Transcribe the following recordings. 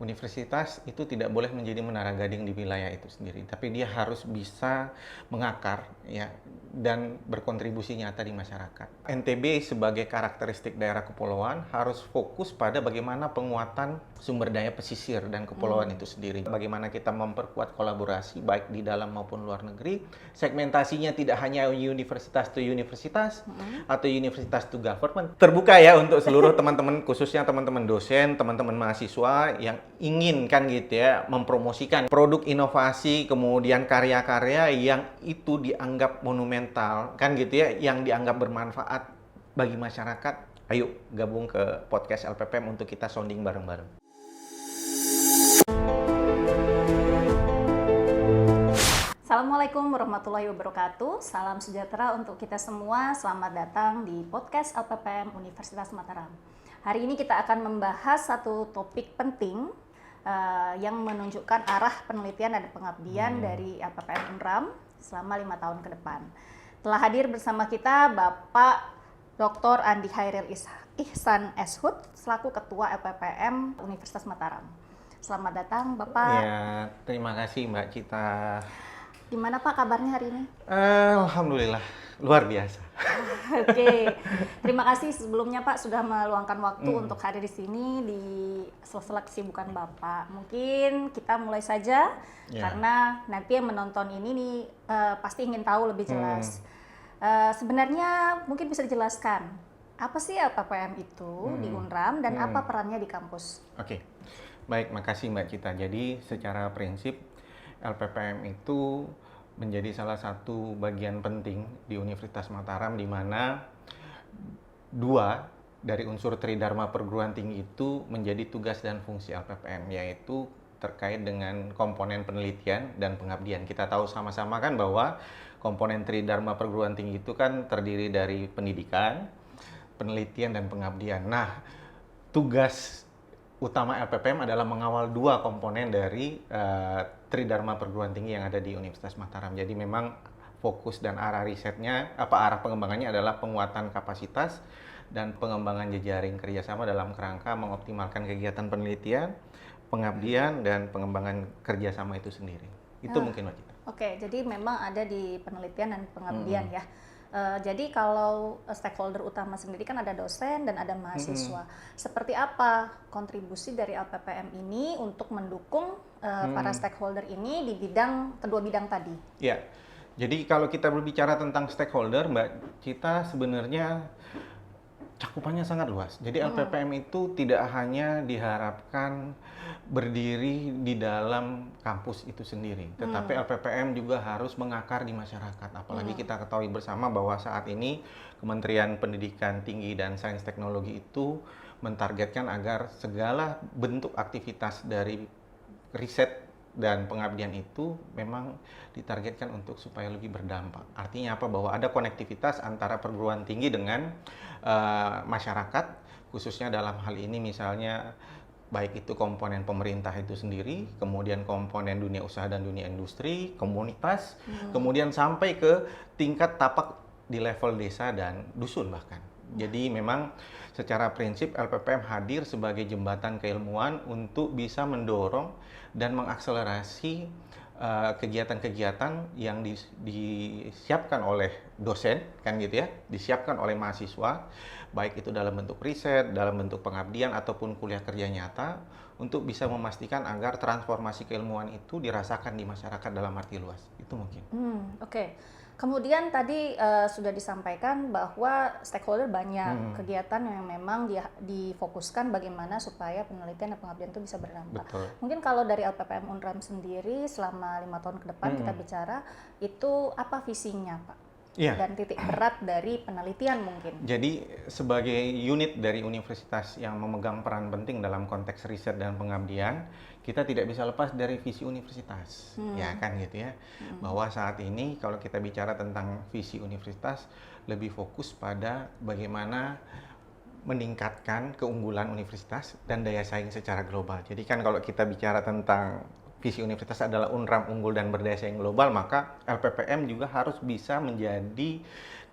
Universitas itu tidak boleh menjadi menara gading di wilayah itu sendiri, tapi dia harus bisa mengakar ya dan berkontribusi nyata di masyarakat. NTB sebagai karakteristik daerah kepulauan harus fokus pada bagaimana penguatan sumber daya pesisir dan kepulauan itu sendiri. Bagaimana kita memperkuat kolaborasi baik di dalam maupun luar negeri. Segmentasinya tidak hanya universitas to universitas atau universitas to government. Terbuka ya untuk seluruh teman-teman, khususnya teman-teman dosen, teman-teman mahasiswa yang ingin kan gitu ya mempromosikan produk inovasi kemudian karya-karya yang itu dianggap monumental kan gitu ya, yang dianggap bermanfaat bagi masyarakat. Ayo gabung ke podcast LPPM untuk kita sounding bareng-bareng. Assalamualaikum warahmatullahi wabarakatuh. Salam sejahtera untuk kita semua. Selamat datang di podcast LPPM Universitas Mataram. Hari ini kita akan membahas satu topik penting yang menunjukkan arah penelitian dan pengabdian dari LPPM Unram selama 5 tahun ke depan. Telah hadir bersama kita Bapak Dr. Andi Hairil Ihsan Eshud selaku Ketua LPPM Universitas Mataram. Selamat datang Bapak. Ya, terima kasih Mbak Cita. Gimana Pak kabarnya hari ini? Alhamdulillah, luar biasa. Oke, terima kasih sebelumnya Pak sudah meluangkan waktu untuk hadir di sini di sela-sela kesibukan Bapak. Mungkin kita mulai saja karena nanti yang menonton ini nih pasti ingin tahu lebih jelas. Sebenarnya mungkin bisa dijelaskan apa sih LPPM itu di Unram dan apa perannya di kampus? Oke, baik, makasih Mbak Cita. Jadi secara prinsip LPPM itu menjadi salah satu bagian penting di Universitas Mataram di mana dua dari unsur Tridharma perguruan tinggi itu menjadi tugas dan fungsi LPPM, yaitu terkait dengan komponen penelitian dan pengabdian. Kita tahu sama-sama kan bahwa komponen Tridharma perguruan tinggi itu kan terdiri dari pendidikan, penelitian, dan pengabdian. Nah, tugas utama LPPM adalah mengawal dua komponen dari Tridharma perguruan tinggi yang ada di Universitas Mataram. Jadi memang fokus dan arah risetnya, arah pengembangannya adalah penguatan kapasitas dan pengembangan jejaring kerjasama dalam kerangka mengoptimalkan kegiatan penelitian, pengabdian, dan pengembangan kerjasama itu sendiri. Itu mungkin Mbak Cita. Oke, jadi memang ada di penelitian dan pengabdian ya. Jadi kalau stakeholder utama sendiri kan ada dosen dan ada mahasiswa. Seperti apa kontribusi dari LPPM ini untuk mendukung para stakeholder ini di kedua bidang tadi? Ya, jadi kalau kita berbicara tentang stakeholder, Mbak Cita, sebenarnya cakupannya sangat luas. Jadi LPPM itu tidak hanya diharapkan berdiri di dalam kampus itu sendiri, tetapi LPPM juga harus mengakar di masyarakat. Apalagi kita ketahui bersama bahwa saat ini Kementerian Pendidikan Tinggi dan Sains Teknologi itu mentargetkan agar segala bentuk aktivitas dari riset dan pengabdian itu memang ditargetkan untuk supaya lebih berdampak. Artinya apa? Bahwa ada konektivitas antara perguruan tinggi dengan masyarakat, khususnya dalam hal ini misalnya baik itu komponen pemerintah itu sendiri, kemudian komponen dunia usaha dan dunia industri, komunitas, kemudian sampai ke tingkat tapak di level desa dan dusun bahkan. Jadi memang secara prinsip LPPM hadir sebagai jembatan keilmuan untuk bisa mendorong dan mengakselerasi kegiatan-kegiatan yang disiapkan oleh dosen kan gitu ya, disiapkan oleh mahasiswa, baik itu dalam bentuk riset, dalam bentuk pengabdian ataupun kuliah kerja nyata, untuk bisa memastikan agar transformasi keilmuan itu dirasakan di masyarakat dalam arti luas. Itu mungkin. Oke. Kemudian tadi sudah disampaikan bahwa stakeholder banyak kegiatan yang memang difokuskan bagaimana supaya penelitian dan pengabdian itu bisa berdampak. Betul. Mungkin kalau dari LPPM Unram sendiri selama 5 tahun ke depan kita bicara, itu apa visinya Pak? Iya. Dan titik berat dari penelitian mungkin. Jadi sebagai unit dari universitas yang memegang peran penting dalam konteks riset dan pengabdian, kita tidak bisa lepas dari visi universitas, ya kan gitu ya. Bahwa saat ini kalau kita bicara tentang visi universitas, lebih fokus pada bagaimana meningkatkan keunggulan universitas dan daya saing secara global. Jadi kan kalau kita bicara tentang visi universitas adalah Unram unggul dan berdaya saing global, maka LPPM juga harus bisa menjadi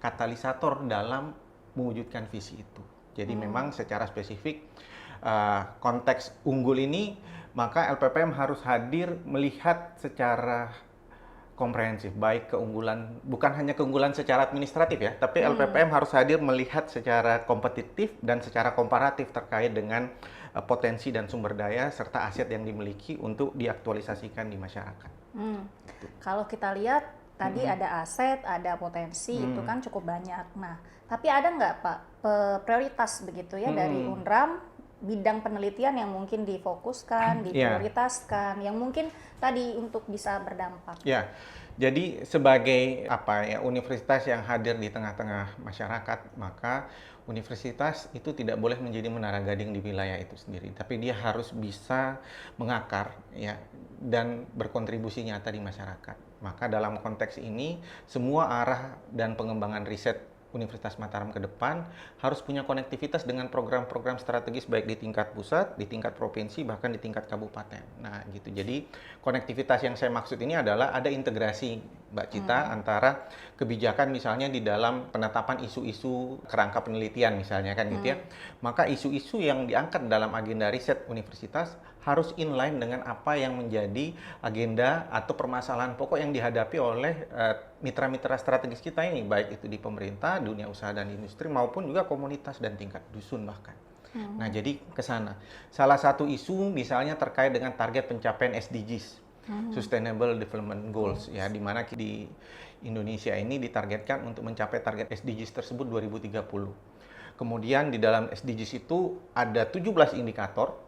katalisator dalam mewujudkan visi itu. Jadi memang secara spesifik konteks unggul ini maka LPPM harus hadir melihat secara komprehensif, baik keunggulan, bukan hanya keunggulan secara administratif ya, tapi LPPM harus hadir melihat secara kompetitif dan secara komparatif terkait dengan potensi dan sumber daya serta aset yang dimiliki untuk diaktualisasikan di masyarakat. Kalau kita lihat tadi ada aset, ada potensi, itu kan cukup banyak. Nah, tapi ada nggak Pak prioritas begitu ya dari UNRAM, bidang penelitian yang mungkin difokuskan, diprioritaskan, yang mungkin tadi untuk bisa berdampak? Ya, jadi sebagai universitas yang hadir di tengah-tengah masyarakat, maka universitas itu tidak boleh menjadi menara gading di wilayah itu sendiri, tapi dia harus bisa mengakar ya dan berkontribusi nyata di masyarakat. Maka dalam konteks ini, semua arah dan pengembangan riset Universitas Mataram ke depan harus punya konektivitas dengan program-program strategis baik di tingkat pusat, di tingkat provinsi, bahkan di tingkat kabupaten. Nah, gitu. Jadi, konektivitas yang saya maksud ini adalah ada integrasi, Mbak Cita, antara kebijakan misalnya di dalam penetapan isu-isu kerangka penelitian misalnya kan gitu ya. Maka isu-isu yang diangkat dalam agenda riset universitas harus inline dengan apa yang menjadi agenda atau permasalahan pokok yang dihadapi oleh mitra-mitra strategis kita ini, baik itu di pemerintah, dunia usaha dan industri, maupun juga komunitas dan tingkat dusun bahkan. Nah, jadi ke sana. Salah satu isu misalnya terkait dengan target pencapaian SDGs, Sustainable Development Goals, ya, di mana di Indonesia ini ditargetkan untuk mencapai target SDGs tersebut 2030. Kemudian di dalam SDGs itu ada 17 indikator,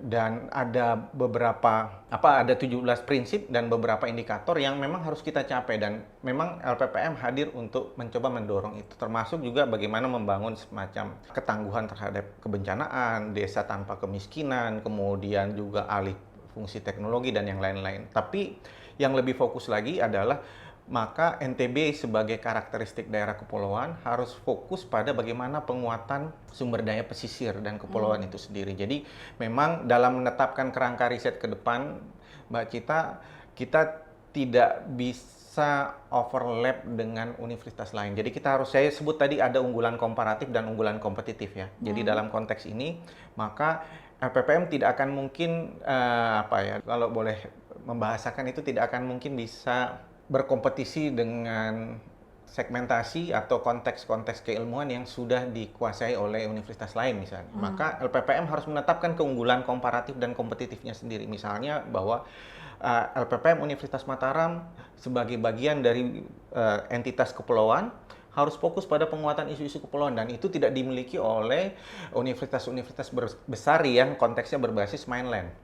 dan ada ada 17 prinsip dan beberapa indikator yang memang harus kita capai, dan memang LPPM hadir untuk mencoba mendorong itu, termasuk juga bagaimana membangun semacam ketangguhan terhadap kebencanaan, desa tanpa kemiskinan, kemudian juga alih fungsi teknologi dan yang lain-lain. Tapi yang lebih fokus lagi adalah maka NTB sebagai karakteristik daerah kepulauan harus fokus pada bagaimana penguatan sumber daya pesisir dan kepulauan itu sendiri. Jadi memang dalam menetapkan kerangka riset ke depan, Mbak Cita, kita tidak bisa overlap dengan universitas lain. Jadi kita harus, saya sebut tadi ada unggulan komparatif dan unggulan kompetitif ya. Jadi dalam konteks ini, maka LPPM tidak akan mungkin, kalau boleh membahasakan itu, tidak akan mungkin bisa berkompetisi dengan segmentasi atau konteks-konteks keilmuan yang sudah dikuasai oleh universitas lain misalnya. Maka LPPM harus menetapkan keunggulan komparatif dan kompetitifnya sendiri. Misalnya bahwa LPPM Universitas Mataram sebagai bagian dari entitas kepulauan harus fokus pada penguatan isu-isu kepulauan, dan itu tidak dimiliki oleh universitas-universitas besar yang konteksnya berbasis mainland.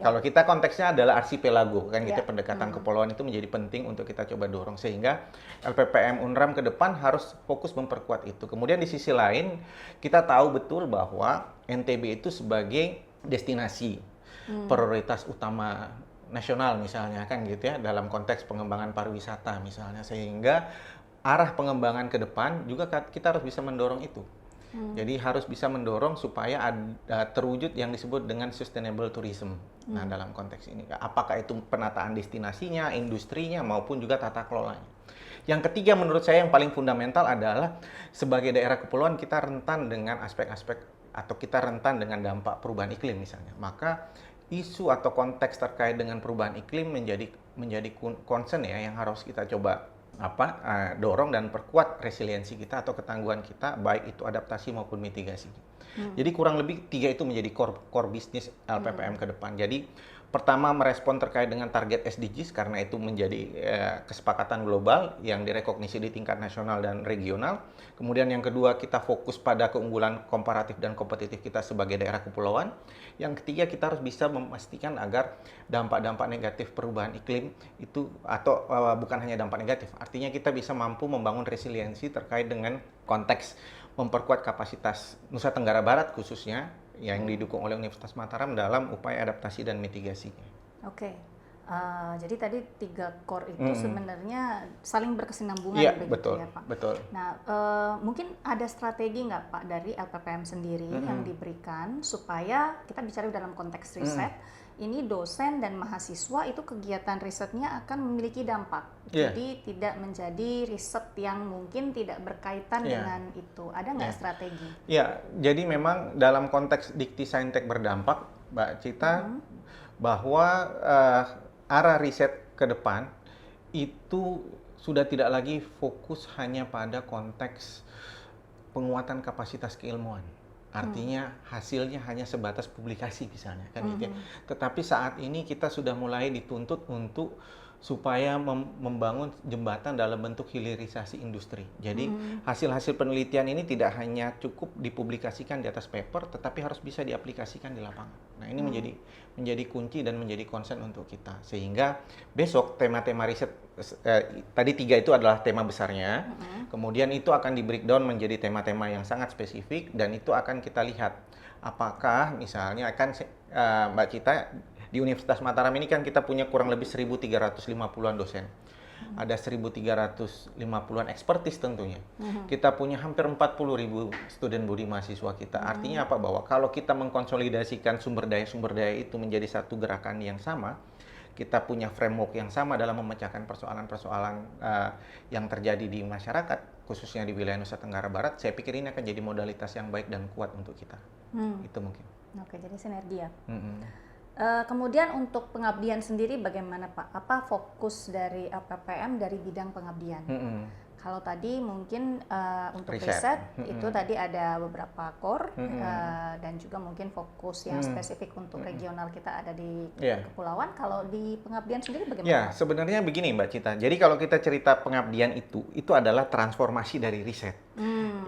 Kalau kita konteksnya adalah arsipelago, kan gitu, pendekatan kepulauan itu menjadi penting untuk kita coba dorong, sehingga LPPM UNRAM ke depan harus fokus memperkuat itu. Kemudian di sisi lain, kita tahu betul bahwa NTB itu sebagai destinasi prioritas utama nasional misalnya, kan gitu ya, dalam konteks pengembangan pariwisata misalnya, sehingga arah pengembangan ke depan juga kita harus bisa mendorong itu. Jadi harus bisa mendorong supaya ada terwujud yang disebut dengan sustainable tourism. Nah, dalam konteks ini, apakah itu penataan destinasinya, industrinya, maupun juga tata kelolanya. Yang ketiga menurut saya yang paling fundamental adalah sebagai daerah kepulauan kita rentan dengan aspek-aspek, atau kita rentan dengan dampak perubahan iklim misalnya. Maka isu atau konteks terkait dengan perubahan iklim menjadi concern ya, yang harus kita coba dorong dan perkuat resiliensi kita atau ketangguhan kita, baik itu adaptasi maupun mitigasi. Jadi kurang lebih 3 itu menjadi core bisnis LPPM ke depan. Jadi pertama, merespon terkait dengan target SDGs karena itu menjadi kesepakatan global yang direkognisi di tingkat nasional dan regional. Kemudian yang kedua, kita fokus pada keunggulan komparatif dan kompetitif kita sebagai daerah kepulauan. Yang ketiga, kita harus bisa memastikan agar dampak-dampak negatif perubahan iklim itu, atau bukan hanya dampak negatif, artinya kita bisa mampu membangun resiliensi terkait dengan konteks memperkuat kapasitas Nusa Tenggara Barat khususnya, yang didukung oleh Universitas Mataram dalam upaya adaptasi dan mitigasinya. Oke. Jadi tadi 3 core itu sebenarnya saling berkesinambungan, betul, ya Pak? Betul. Nah, mungkin ada strategi nggak Pak dari LPPM sendiri yang diberikan supaya kita bicara dalam konteks riset, ini dosen dan mahasiswa itu kegiatan risetnya akan memiliki dampak. Jadi tidak menjadi riset yang mungkin tidak berkaitan dengan itu. Ada nggak strategi? Ya, jadi memang dalam konteks Dikti Saintek berdampak, Mbak Cita, bahwa arah riset ke depan itu sudah tidak lagi fokus hanya pada konteks penguatan kapasitas keilmuan. Artinya hasilnya hanya sebatas publikasi misalnya kan gitu ya. Tetapi saat ini kita sudah mulai dituntut untuk supaya membangun jembatan dalam bentuk hilirisasi industri. Jadi hasil-hasil penelitian ini tidak hanya cukup dipublikasikan di atas paper, tetapi harus bisa diaplikasikan di lapangan. Nah ini menjadi kunci dan menjadi concern untuk kita. Sehingga besok tema-tema riset tadi 3 itu adalah tema besarnya. Kemudian itu akan di breakdown menjadi tema-tema yang sangat spesifik dan itu akan kita lihat apakah misalnya akan Mbak Cita di Universitas Mataram ini kan kita punya kurang lebih 1.350-an dosen. Ada 1.350-an expertise tentunya. Kita punya hampir 40.000 student body mahasiswa kita. Artinya apa? Bahwa kalau kita mengkonsolidasikan sumber daya itu menjadi satu gerakan yang sama, kita punya framework yang sama dalam memecahkan persoalan-persoalan yang terjadi di masyarakat, khususnya di wilayah Nusa Tenggara Barat, saya pikir ini akan jadi modalitas yang baik dan kuat untuk kita. Itu mungkin. Oke, jadi sinergi ya. Kemudian untuk pengabdian sendiri bagaimana Pak? Apa fokus dari LPPM dari bidang pengabdian? Kalau tadi mungkin untuk riset itu tadi ada beberapa core dan juga mungkin fokus yang spesifik untuk regional kita ada di kepulauan. Kalau di pengabdian sendiri bagaimana? Ya, sebenarnya begini Mbak Cita. Jadi kalau kita cerita pengabdian itu adalah transformasi dari riset.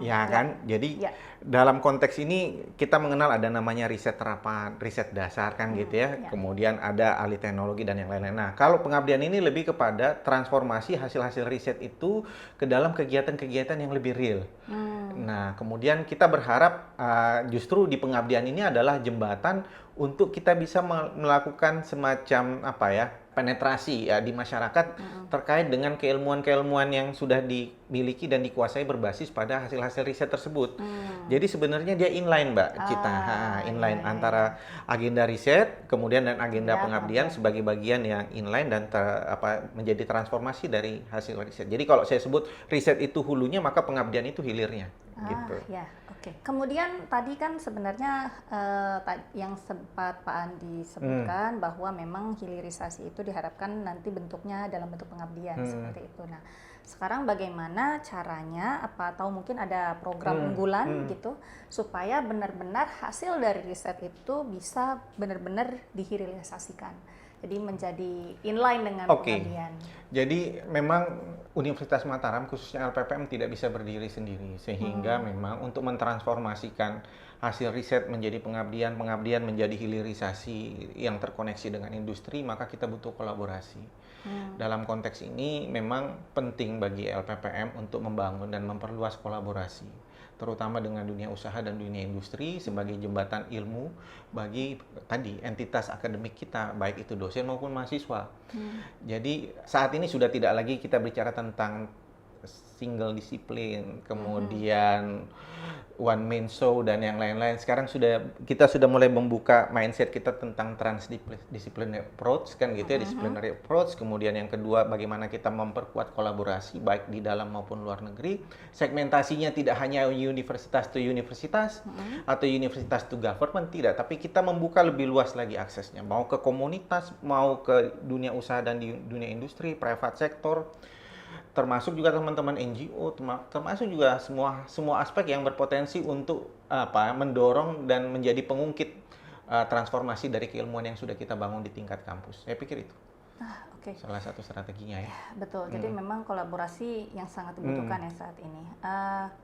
Ya kan? Jadi dalam konteks ini kita mengenal ada namanya riset terapan, riset dasar kan gitu ya. Kemudian ada ahli teknologi dan yang lain-lain. Nah, kalau pengabdian ini lebih kepada transformasi hasil-hasil riset itu ke dalam kegiatan-kegiatan yang lebih real. Nah, kemudian kita berharap justru di pengabdian ini adalah jembatan untuk kita bisa melakukan semacam apa ya, penetrasi ya di masyarakat terkait dengan keilmuan-keilmuan yang sudah dimiliki dan dikuasai berbasis pada hasil-hasil riset tersebut. Jadi sebenarnya dia inline Mbak Cita, inline antara agenda riset kemudian dan agenda pengabdian sebagai bagian yang inline dan menjadi transformasi dari hasil riset. Jadi kalau saya sebut riset itu hulunya, maka pengabdian itu hilirnya. Gitu. Ya, oke. Kemudian tadi kan sebenarnya yang sempat Pak Andi sebutkan bahwa memang hilirisasi itu diharapkan nanti bentuknya dalam bentuk pengabdian seperti itu. Nah, sekarang bagaimana caranya atau mungkin ada program unggulan gitu supaya benar-benar hasil dari riset itu bisa benar-benar dihilirisasikan. Jadi menjadi inline dengan pengabdian. Jadi memang Universitas Mataram khususnya LPPM tidak bisa berdiri sendiri, sehingga memang untuk mentransformasikan hasil riset menjadi pengabdian, pengabdian menjadi hilirisasi yang terkoneksi dengan industri, maka kita butuh kolaborasi. Dalam konteks ini memang penting bagi LPPM untuk membangun dan memperluas kolaborasi, terutama dengan dunia usaha dan dunia industri sebagai jembatan ilmu bagi tadi entitas akademik kita, baik itu dosen maupun mahasiswa. Jadi saat ini sudah tidak lagi kita bicara tentang single disiplin, kemudian one man show dan yang lain-lain. Sekarang kita sudah mulai membuka mindset kita tentang transdisciplinary approach kan gitu ya, disciplinary approach. Kemudian yang kedua, bagaimana kita memperkuat kolaborasi baik di dalam maupun luar negeri. Segmentasinya tidak hanya universitas to universitas atau universitas to government, tidak, tapi kita membuka lebih luas lagi aksesnya, mau ke komunitas, mau ke dunia usaha dan di dunia industri, private sector, termasuk juga teman-teman NGO, termasuk juga semua aspek yang berpotensi untuk mendorong dan menjadi pengungkit transformasi dari keilmuan yang sudah kita bangun di tingkat kampus. Saya pikir itu salah satu strateginya ya. Betul, jadi memang kolaborasi yang sangat dibutuhkan ya saat ini.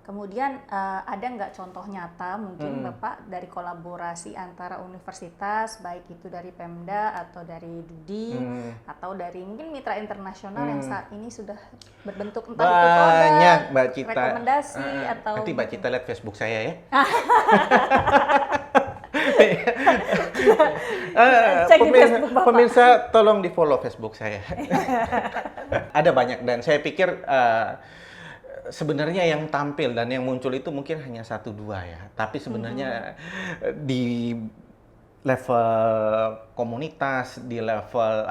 Kemudian ada nggak contoh nyata mungkin Bapak dari kolaborasi antara universitas, baik itu dari Pemda atau dari DUDI atau dari mungkin mitra internasional yang saat ini sudah berbentuk entah itu banyak Mbak Cita, rekomendasi atau nanti Mbak Cita lihat Facebook saya ya. Pemirsa tolong di follow Facebook saya. Ada banyak dan saya pikir sebenarnya yang tampil dan yang muncul itu mungkin hanya 1-2 ya. Tapi sebenarnya di level komunitas, di level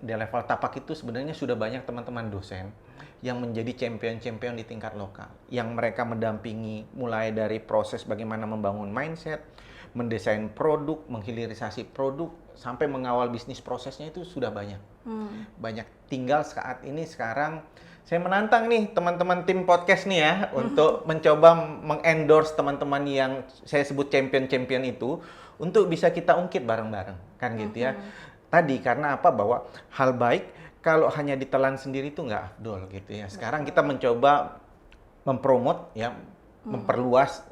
di level tapak itu sebenarnya sudah banyak teman-teman dosen yang menjadi champion-champion di tingkat lokal, yang mereka mendampingi mulai dari proses bagaimana membangun mindset, mendesain produk, menghilirisasi produk, sampai mengawal bisnis prosesnya itu sudah banyak. Banyak. Tinggal saat ini sekarang saya menantang nih teman-teman tim podcast nih ya untuk mencoba mengendorse teman-teman yang saya sebut champion-champion itu untuk bisa kita ungkit bareng-bareng kan gitu ya. Tadi karena apa, bahwa hal baik kalau hanya ditelan sendiri itu nggak afdol gitu ya. Sekarang kita mencoba mempromot ya, memperluas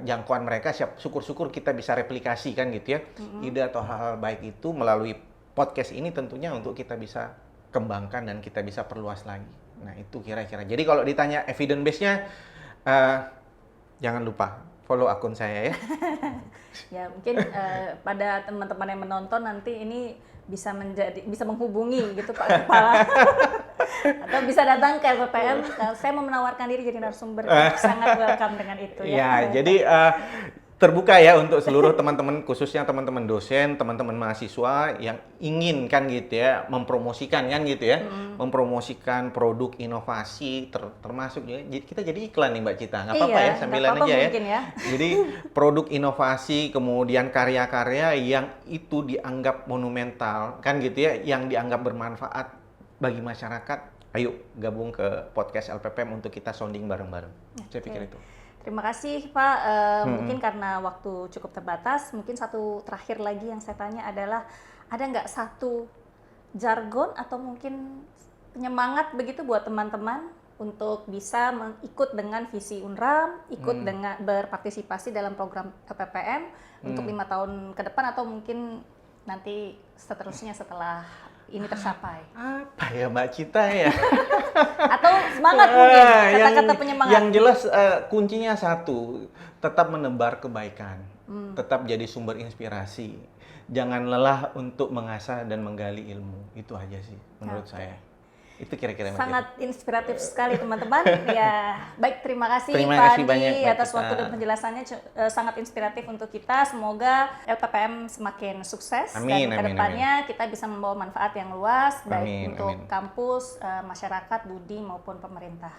jangkauan mereka. Syukur-syukur kita bisa replikasi kan gitu ya, ide atau hal-hal baik itu melalui podcast ini tentunya untuk kita bisa kembangkan dan kita bisa perluas lagi. Nah itu kira-kira. Jadi kalau ditanya evidence base-nya, jangan lupa follow akun saya ya. Ya mungkin pada teman-teman yang menonton nanti ini bisa menghubungi gitu Pak Kepala atau bisa datang ke LPPM. Saya mau menawarkan diri jadi narasumber, sangat welcome dengan itu ya. Ya, jadi terbuka ya untuk seluruh teman-teman, khususnya teman-teman dosen, teman-teman mahasiswa yang ingin kan gitu ya mempromosikan kan gitu ya, mempromosikan produk inovasi termasuk juga kita jadi iklan nih Mbak Cita, nggak apa-apa ya, sambilan aja ya. Jadi produk inovasi kemudian karya-karya yang itu dianggap monumental kan gitu ya, yang dianggap bermanfaat bagi masyarakat. Ayo gabung ke podcast LPPM untuk kita sounding bareng-bareng. Saya pikir itu. Terima kasih Pak, mungkin karena waktu cukup terbatas, mungkin satu terakhir lagi yang saya tanya adalah, ada nggak satu jargon atau mungkin penyemangat begitu buat teman-teman untuk bisa ikut dengan visi UNRAM, ikut dengan berpartisipasi dalam program LPPM untuk 5 tahun ke depan atau mungkin nanti seterusnya setelah ini tercapai? Apa ya Mbak Cita ya? Atau semangat mungkin, kata-kata penyemangat. Yang jelas kuncinya satu, tetap menebar kebaikan, tetap jadi sumber inspirasi. Jangan lelah untuk mengasah dan menggali ilmu, itu aja sih menurut saya. Itu kira-kira sangat inspiratif sekali teman-teman. Ya, baik, terima kasih Pak Andi atas waktu dan penjelasannya, sangat inspiratif untuk kita. Semoga LPPM semakin sukses dan kedepannya kita bisa membawa manfaat yang luas baik untuk kampus, masyarakat, budi maupun pemerintah.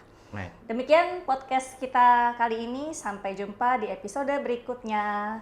Demikian podcast kita kali ini, sampai jumpa di episode berikutnya.